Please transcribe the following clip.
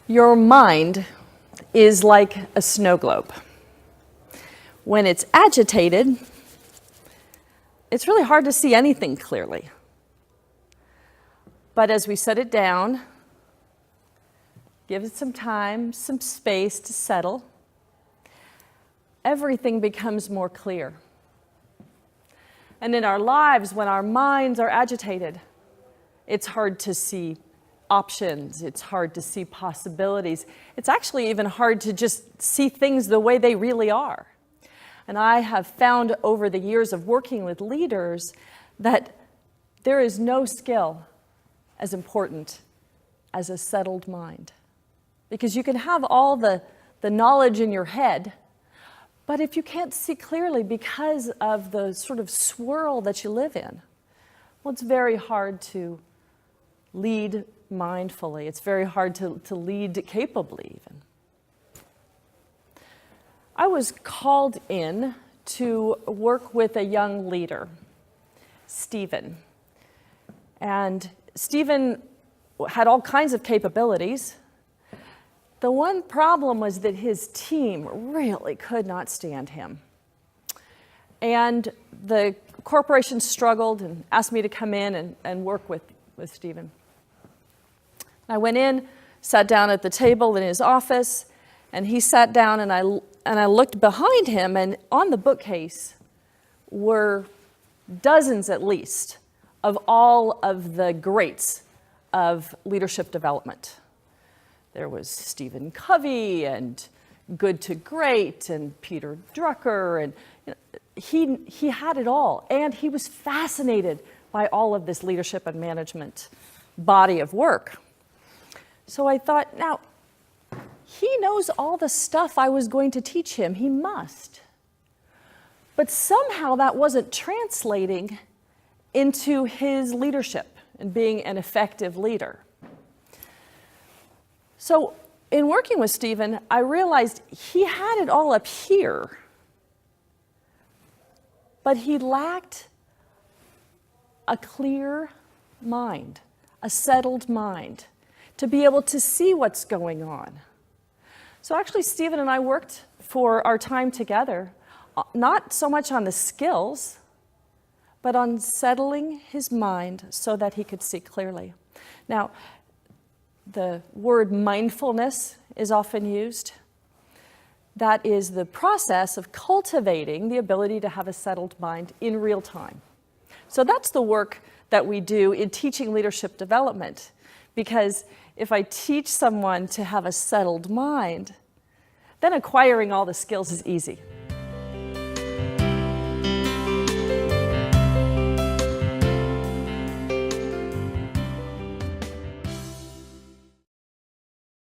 Your mind is like a snow globe. When it's agitated, it's really hard to see anything clearly. But as we set it down, give it some time, some space to settle, everything becomes more clear. And in our lives, when our minds are agitated, it's hard to see options, it's hard to see possibilities. It's actually even hard to just see things the way they really are. And I have found over the years of working with leaders that there is no skill as important as a settled mind. Because you can have all the knowledge in your head, but if you can't see clearly because of the sort of swirl that you live in, well, it's very hard to lead mindfully. It's very hard to lead capably even. I was called in to work with a young leader, Stephen. And Stephen had all kinds of capabilities. The one problem was that his team really could not stand him. And the corporation struggled and asked me to come in and work with Stephen. I went in, sat down at the table in his office, and he sat down, and I looked behind him, and on the bookcase were dozens at least of all of the greats of leadership development. There was Stephen Covey and Good to Great and Peter Drucker, and he had it all, and he was fascinated by all of this leadership and management body of work. So I thought, now, he knows all the stuff I was going to teach him. He must. But somehow that wasn't translating into his leadership and being an effective leader. So in working with Stephen, I realized he had it all up here, but he lacked a clear mind, a settled mind, to be able to see what's going on. So actually, Stephen and I worked for our time together, not so much on the skills, but on settling his mind so that he could see clearly. Now, the word mindfulness is often used. That is the process of cultivating the ability to have a settled mind in real time. So that's the work that we do in teaching leadership development, because if I teach someone to have a settled mind, then acquiring all the skills is easy.